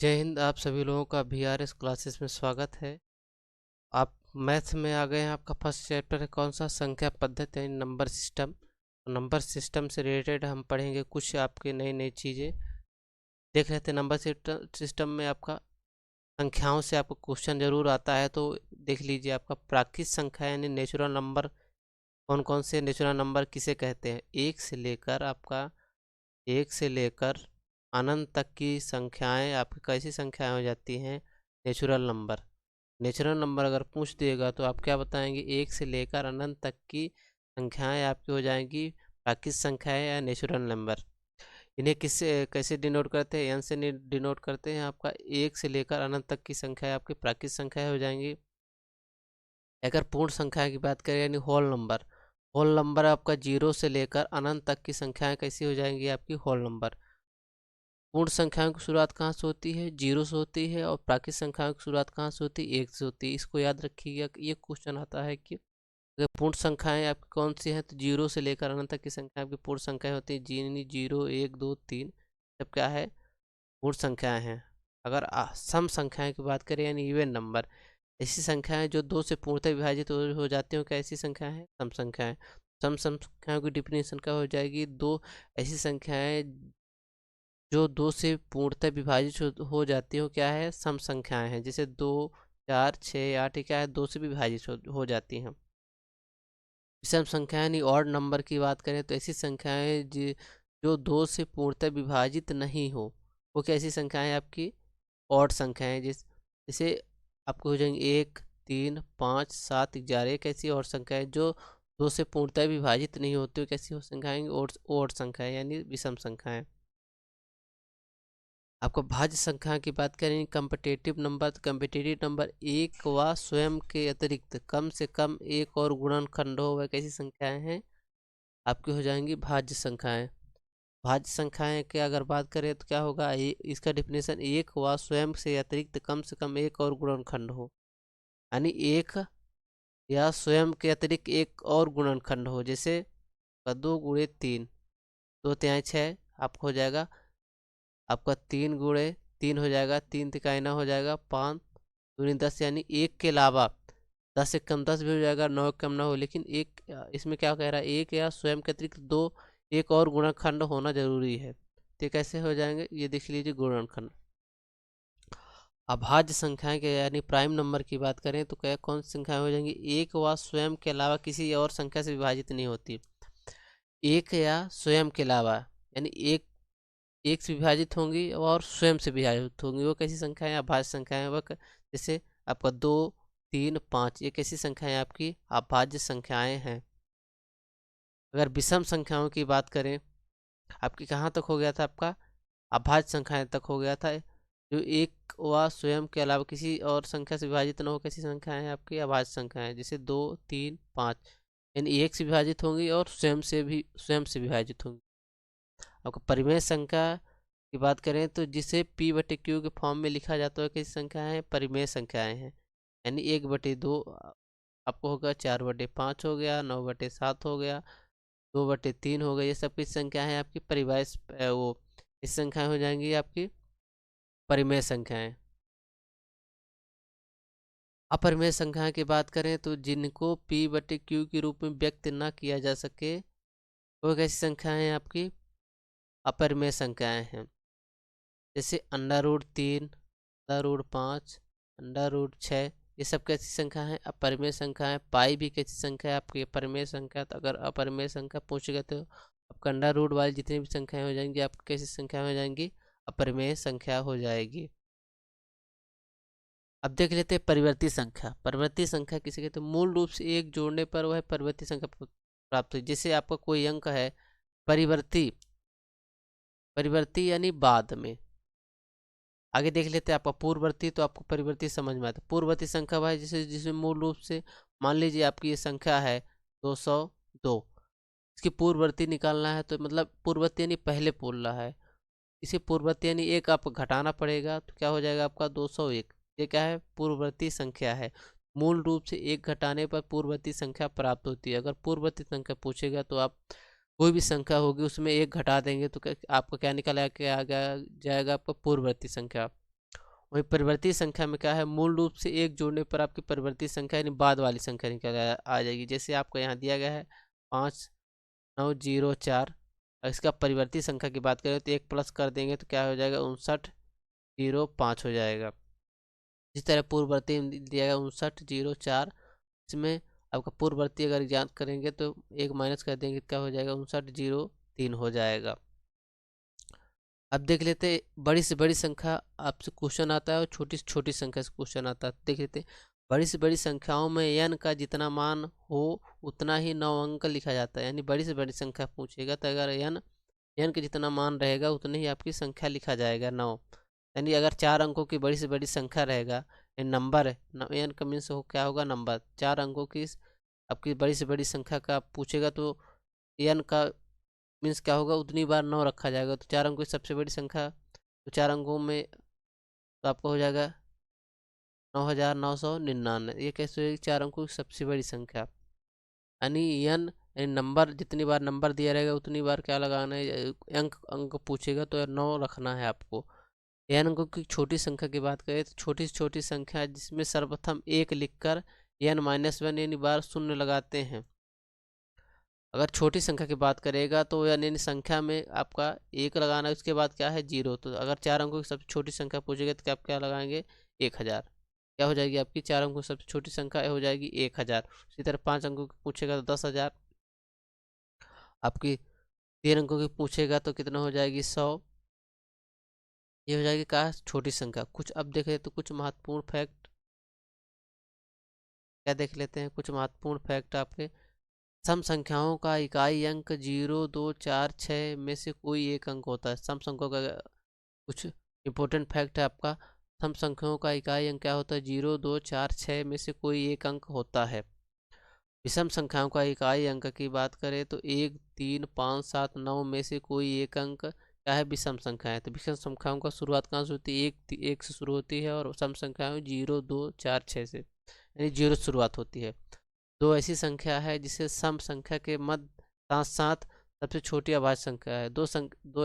जय हिंद। आप सभी लोगों का VRS क्लासेस में स्वागत है। आप मैथ में आ गए हैं। आपका फर्स्ट चैप्टर है कौन सा? संख्या पद्धति यानी नंबर सिस्टम। नंबर सिस्टम से रिलेटेड हम पढ़ेंगे कुछ आपके नई नई चीज़ें। देख रहे थे नंबर सिस्टम में आपका संख्याओं से आपको क्वेश्चन जरूर आता है, तो देख लीजिए। आपका प्राकृत संख्या यानी नेचुरल नंबर कौन कौन से नेचुरल नंबर किसे कहते हैं? एक से लेकर अनंत तक की संख्याएं आपकी कैसी संख्याएं हो जाती हैं? Natural number. नेचुरल नंबर अगर पूछ दिएगा तो आप क्या बताएंगे? एक से लेकर अनंत तक की संख्याएं आपकी हो जाएंगी प्राकृत संख्याएं या नेचुरल नंबर। इन्हें किससे कैसे डिनोट करते हैं? एन से डिनोट करते हैं। आपका एक से लेकर अनंत तक की संख्याएं आपकी प्राकृत संख्याएं हो जाएंगी। अगर पूर्ण संख्या की बात करें यानी होल नंबर आपका जीरो से लेकर अनंत तक की संख्याएं कैसी हो जाएंगी? आपकी होल नंबर। पूर्ण संख्याओं की शुरुआत कहाँ से होती है? जीरो से होती है। और प्राकृत संख्याओं की शुरुआत कहाँ से होती है? एक से होती है। इसको याद रखिएगा कि ये क्वेश्चन आता है कि अगर पूर्ण संख्याएं आपकी कौन सी हैं, तो जीरो से लेकर अनंत तक की संख्या आपकी पूर्ण संख्याएं होती है। यानी जीरो, एक, दो, तीन सब क्या है? पूर्ण संख्याएं हैं। अगर सम संख्याएं की बात करें यानी इवन नंबर, ऐसी संख्याएं जो दो से पूर्णतः विभाजित हो जाती हो, क्या ऐसी संख्याएं हैं? सम संख्याएं। सम संख्याओं की डिफिनेशन क्या हो जाएगी? दो ऐसी संख्याएं जो दो से पूर्णतः विभाजित हो जाती हो, क्या है? सम संख्याएं हैं। जैसे दो, चार, छः, आठ, क्या है? दो से भी विभाजित हो जाती हैं। विषम संख्या यानी ऑड नंबर की बात करें तो ऐसी संख्याएं जो दो से पूर्णतः विभाजित नहीं हो, वो कैसी संख्याएं आपकी? ऑड संख्याएं। जैसे आपको हो जाएंगे एक, तीन, पाँच, सात, 11। एक ऐसी और संख्याएं जो दो से पूर्णतः विभाजित नहीं होती, वो कैसी हो संख्याएं? ऑड संख्याएं यानी विषम संख्याएं। आपको भाज्य संख्या की बात करें कम्पिटिटिव नंबर, तो कम्पिटिटिव नंबर एक व स्वयं के अतिरिक्त कम से कम एक और गुणनखंड हो, वह कैसी संख्याएं हैं? आपकी हो जाएंगी भाज्य संख्याएं। भाज्य संख्याएं की अगर बात करें तो क्या होगा? इसका डिफिनेशन एक व स्वयं से अतिरिक्त कम से कम एक और गुणनखंड हो, यानी एक या स्वयं के अतिरिक्त एक और गुणनखंड हो। जैसे दो गुणे तीन, दो तिहाई छः आपको हो जाएगा। आपका तीन गुणे तीन हो जाएगा, तीन तिकाई नौ हो जाएगा, पाँच दूनी 10 यानी एक के अलावा 10 से कम 10 भी हो जाएगा, 9 कम ना हो। लेकिन एक इसमें क्या कह रहा है? एक या स्वयं के अतिरिक्त दो एक और गुणनखंड होना जरूरी है। तो कैसे हो जाएंगे? ये देख लीजिए गुणनखंड। अभाज्य संख्याएं के यानी प्राइम नंबर की बात करें तो क्या कौन सी संख्याएं हो जाएंगी? एक व स्वयं के अलावा किसी और संख्या से विभाजित नहीं होती। एक या स्वयं के अलावा यानी एक से विभाजित होंगी और स्वयं से विभाजित होंगी, वो कैसी संख्या है? अभाज्य संख्या है। जैसे आपका दो, तीन, पाँच, ये कैसी संख्याएं? आपकी अभाज्य संख्याएं हैं। अगर विषम संख्याओं की बात करें, आपकी कहाँ तक हो गया था? आपका अभाज्य संख्याएं तक हो गया था। जो एक व स्वयं के अलावा किसी और संख्या से विभाजित न हो, कैसी संख्याएं हैं? आपकी अभाज्य संख्याएं। जैसे दो, तीन, पाँच यानी एक से विभाजित होंगी और स्वयं से विभाजित होंगी। आपको परिमेय संख्या की बात करें तो जिसे P/Q के फॉर्म में लिखा जाता है, कैसी संख्याएं हैं? परिमेय संख्याएं हैं। यानी 1/2 आपको होगा, 4/5 हो गया, 9/7 हो गया, 2/3 हो गया। ये सब की संख्या है आपकी परिमेय वो इस संख्याएं हो जाएंगी आपकी परिमेय संख्याएं। अपरिमेय संख्या की बात करें तो जिनको P/Q के रूप में व्यक्त ना किया जा सके, वो कैसी संख्याएं हैं? आपकी अपरिमेय संख्याएं हैं। जैसे √3, √5, √6, ये सब कैसी संख्या है? अपरिमेय संख्या है। पाई भी कैसी संख्या है? आपकी अपरिमेय संख्या। तो अगर अपरिमेय संख्या पूछेगा तो आपका अंडर रूट वाली जितनी भी संख्याएं हो जाएंगी आपकी कैसी संख्या हो जाएंगी? अपरिमेय संख्या हो जाएगी। अब देख लेते हैं परिवर्ती संख्या। परिवर्ती संख्या किसे कहते हैं? मूल रूप से एक जोड़ने पर वह परिवर्ती संख्या प्राप्त हुई। जैसे आपका कोई अंक है परिवर्ती, परिवर्ती यानी बाद में। आगे देख लेते हैं आपका पूर्ववर्ती, तो आपको परिवर्ती समझ में आता है। पूर्ववर्ती संख्या वह है जिसमें मूल रूप से मान लीजिए आपकी ये संख्या है 202, इसकी पूर्ववर्ती निकालना है, तो मतलब पूर्ववर्ती यानी पहले बोल रहा है, इसे पूर्ववर्ती यानी एक आपको घटाना पड़ेगा, तो क्या हो जाएगा आपका 201। ये क्या है? पूर्ववर्ती संख्या है। मूल रूप से एक घटाने पर पूर्ववर्ती संख्या प्राप्त होती है। अगर पूर्ववर्ती संख्या पूछेगा तो आप कोई भी संख्या होगी उसमें एक घटा देंगे तो आपको क्या निकल जाएगा? आपका पूर्ववर्ती संख्या। वही परिवर्ती संख्या में क्या है, मूल रूप से एक जोड़ने पर आपकी परिवर्ती संख्या यानी बाद वाली संख्या निकल आ जाएगी। जैसे आपको यहाँ दिया गया है 5904, इसका परिवर्ती संख्या की बात करें तो एक प्लस कर देंगे तो क्या हो जाएगा, 5905 हो जाएगा। इस तरह पूर्ववर्ती में दिया गया 5904, इसमें आपका पूर्ववर्ती अगर याद करेंगे तो एक माइनस कर देंगे क्या हो जाएगा, 5903 हो जाएगा। अब देख लेते बड़ी से बड़ी संख्या आपसे क्वेश्चन आता है और छोटी से छोटी संख्या से क्वेश्चन आता है। देख लेते बड़ी से बड़ी संख्याओं में n का जितना मान हो उतना ही 9 अंक लिखा जाता है। यानी बड़ी से बड़ी संख्या पूछेगा तो अगर n का जितना मान रहेगा उतनी ही आपकी संख्या लिखा जाएगा 9। यानी अगर 4 अंकों की बड़ी से बड़ी संख्या रहेगा, नंबर है n का मीन्स हो क्या होगा, नंबर। 4 अंकों की आपकी बड़ी से बड़ी संख्या का पूछेगा तो n का मीन्स क्या होगा, उतनी बार 9 रखा जाएगा। तो 4 अंकों की सबसे बड़ी संख्या, तो 4 अंकों में तो आपका हो जाएगा 9999। ये कैसे होगी, 4 अंकों की सबसे बड़ी संख्या। यानी n यानी नंबर, जितनी बार नंबर दिया रहेगा उतनी बार क्या लगाना है, अंक पूछेगा तो 9 रखना है आपको। n अंकों की छोटी संख्या की बात करें तो छोटी से छोटी संख्या जिसमें सर्वप्रथम 1 लिखकर n-1 यानी बार शून्य लगाते हैं। अगर छोटी संख्या की बात करेगा तो यानी संख्या में आपका 1 लगाना है, उसके बाद क्या है 0। तो अगर 4 अंकों की सबसे छोटी संख्या पूछेगा तो आप क्या लगाएंगे, 1000। क्या हो जाएगी आपकी 4 अंकों की सबसे छोटी संख्या हो जाएगी 1000। उसी तरह 5 अंकों की पूछेगा तो 10,000। आपकी 3 अंकों की पूछेगा तो कितना हो जाएगी 100। ये हो जाएगी क्या, छोटी संख्या। कुछ अब देख लेते तो कुछ महत्वपूर्ण फैक्ट क्या देख लेते हैं, कुछ महत्वपूर्ण फैक्ट आपके। सम संख्याओं का इकाई अंक 0, 2, 4, 6 में से कोई एक अंक होता है। सम संख्याओं का कुछ इंपॉर्टेंट फैक्ट है आपका। सम संख्याओं का इकाई अंक क्या होता है, 0, 2, 4, 6 में से कोई एक अंक होता है। विषम संख्याओं का इकाई अंक की बात करें तो 1, 3, 5, 7, 9 में से कोई एक अंक क्या है, विषम संख्या है। तो विषम संख्याओं का शुरुआत कहाँ से होती है, एक से शुरू होती है, और सम संख्याएं 0, 2, 4, 6 से, यानी 0 से शुरुआत होती है। दो ऐसी संख्या है जिसे सम संख्या के मध्य साथ साथ सबसे छोटी अभाज्य संख्या है। दो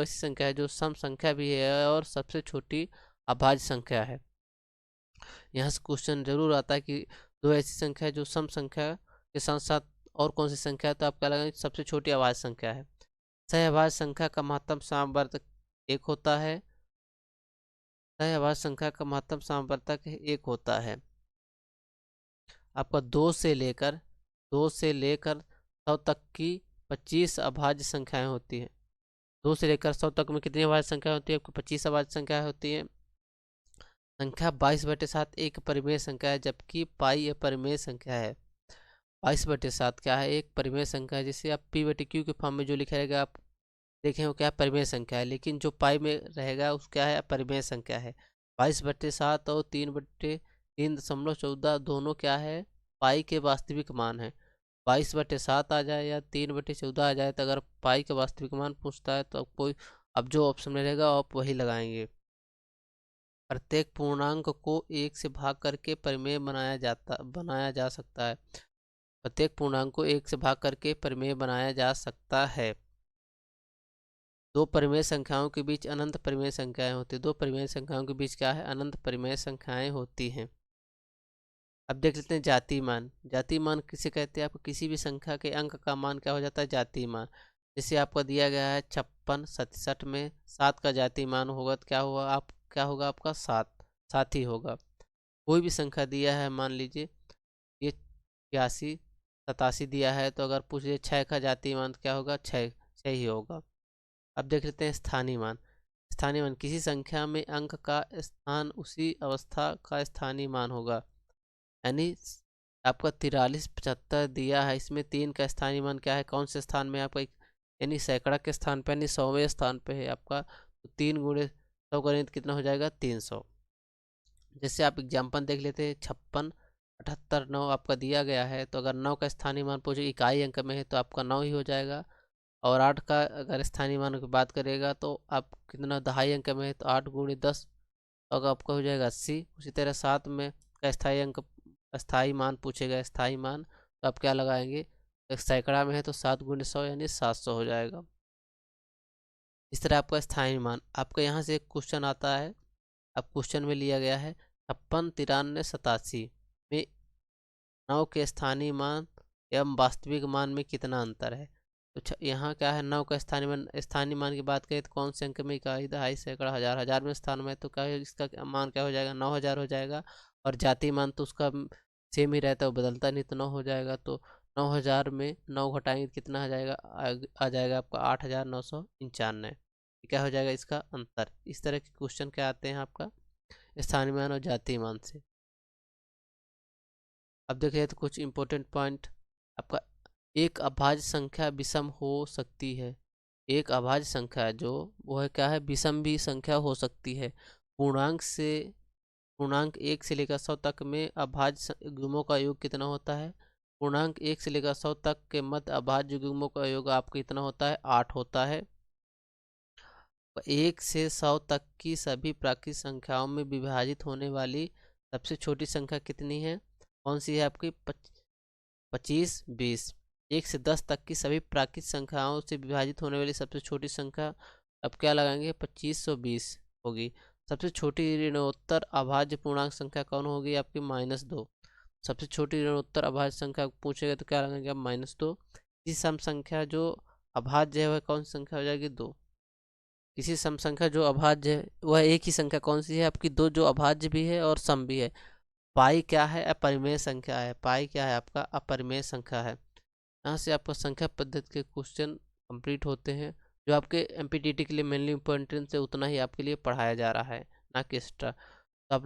ऐसी संख्या है जो सम संख्या भी है और सबसे छोटी अभाज्य संख्या है। यहाँ से क्वेश्चन जरूर आता है कि दो ऐसी संख्या है जो सम संख्या के साथ साथ और कौन सी संख्या है, तो आप क्या लगाएंगे, सबसे छोटी अभाज्य संख्या है। सहअभाज्य संख्या का महत्तम सामवर्तक 1 होता है। सहअभाज्य संख्या का महत्तम सामवर्तक 1 होता है। आपका 2 से लेकर 100 तक की 25 अभाज्य संख्याएं होती हैं। 2 से लेकर 100 तक में कितनी अभाज्य संख्या होती है, आपको 25 अभाज्य संख्या होती है। संख्या 22/7 एक परिमेय संख्या है, जबकि पाई अपरिमेय संख्या है। 22/7 क्या है, एक परिमेय संख्या है। जिसे आप p/q के फॉर्म में जो लिखा रहेगा आप देखें वो क्या है, परिमेय संख्या है। लेकिन जो पाई में रहेगा उस क्या है, अपरिमेय संख्या है। 22/7 और 3/3.14 दोनों क्या है, पाई के वास्तविक मान है। 22/7 आ जाए या 3/14 आ जाए, तो अगर पाई का वास्तविक मान पूछता है तो अब जो ऑप्शन में रहेगा आप वही लगाएंगे। प्रत्येक पूर्णांक को 1 से भाग करके परिमेय बनाया जा सकता है। प्रत्येक पूर्णांक को 1 से भाग करके परिमेय बनाया जा सकता है। दो परिमेय संख्याओं के बीच अनंत परिमेय संख्याएं होती है। दो परिमेय संख्याओं के बीच क्या है, अनंत परिमेय संख्याएं होती हैं। अब देख लेते हैं जातीय मान। जातीय मान किसे कहते हैं, आपको किसी भी संख्या के अंक का मान क्या हो जाता है, जातीय मान। जैसे आपको दिया गया है 56, 67 में 7 का जातीय मान होगा तो क्या होगा आपका 7 ही होगा। कोई भी संख्या दिया है, मान लीजिए ये 82, 87 दिया है, तो अगर पूछ लीजिए 6 का जातीय मान तो क्या होगा, 6 ही होगा। अब देख लेते हैं स्थानीय मान। स्थानीय मान किसी संख्या में अंक का स्थान उसी अवस्था का स्थानीय मान होगा। यानी आपका 43, 75 दिया है, इसमें 3 का स्थानीय मान क्या है, कौन से स्थान में आपका, यानी सैकड़ा के स्थान पे, यानी 100वें स्थान पे है आपका। तो 3 गुणे 100 करें तो कितना हो जाएगा, 300। जैसे आप एग्जाम्पल देख लेते हैं 56, 78, 9 आपका दिया गया है। तो अगर 9 का स्थानीय मान पूछे इकाई अंक में है तो आपका 9 ही हो जाएगा। और 8 का अगर स्थानीय मान की बात करेगा तो आप कितना दहाई अंक में है, तो 8 गुणे 10 तो आपका हो जाएगा 80। उसी तरह 7 में का स्थायी मान पूछेगा, स्थायी मान, तो आप क्या लगाएंगे, सैकड़ा में है तो 7 गुणे 100 यानी 700 हो जाएगा। इस तरह आपका स्थायी मान। आपका यहाँ से एक क्वेश्चन आता है, अब क्वेश्चन में लिया गया है 56, 93, 87 में 9 के स्थानीय मान एवं वास्तविक मान में कितना अंतर है। तो यहाँ क्या है, 9 का स्थानीय मान की बात करें तो कौन से अंक में, इकाई, दहाई, सैकड़ा, हजार, हजार में स्थान में, तो क्या है इसका मान क्या हो जाएगा, 9000 हो जाएगा। और जाति मान तो उसका सेम ही रहता है, वो बदलता नहीं, तो 9 हो जाएगा। तो 9000 में 9 घटाएंगे कितना आ जाएगा, आ जाएगा आपका 8995। क्या हो जाएगा इसका अंतर। इस तरह के क्वेश्चन क्या आते हैं आपका स्थानीय मान और जातीय मान से। अब देखिए तो कुछ इंपॉर्टेंट पॉइंट आपका, एक अभाज्य संख्या विषम हो सकती है। एक अभाज्य संख्या है जो वो है क्या है, विषम भी संख्या हो सकती है। पूर्णांक 1 से लेकर 100 तक में अभाज्य युग्मों का योग कितना होता है। पूर्णांक 1 से लेकर 100 तक के मध्य अभाज्य युग्मों का योग आपका कितना होता है, 8 होता है। 1 से 100 तक की सभी प्राकृतिक संख्याओं में विभाजित होने वाली सबसे छोटी संख्या कितनी है, कौन सी है आपकी, 25, 20। 1 से 10 तक की सभी प्राकृतिक संख्याओं से विभाजित होने वाली सबसे छोटी संख्या, अब क्या लगाएंगे, 2520 होगी। सबसे छोटी ऋणोत्तर अभाज्य पूर्णांक संख्या कौन होगी आपकी, -2। सबसे छोटी ऋणोत्तर अभाज्य संख्या पूछेगा तो क्या लगाएंगे आप, -2। किसी सम संख्या जो अभाज्य है वह कौन सी संख्या हो जाएगी, 2। किसी सम संख्या जो अभाज्य है वह एक ही संख्या कौन सी है आपकी, 2, जो अभाज्य भी है और सम भी है। पाई क्या है, अपरिमेय संख्या है। पाई क्या है आपका, अपरिमेय संख्या है। यहाँ से आपका संख्या पद्धति के क्वेश्चन कंप्लीट होते हैं, जो आपके एमपीटीटी के लिए मेनली इम्पोर्टेंट है, उतना ही आपके लिए पढ़ाया जा रहा है, ना कि एक्स्ट्रा। तो आप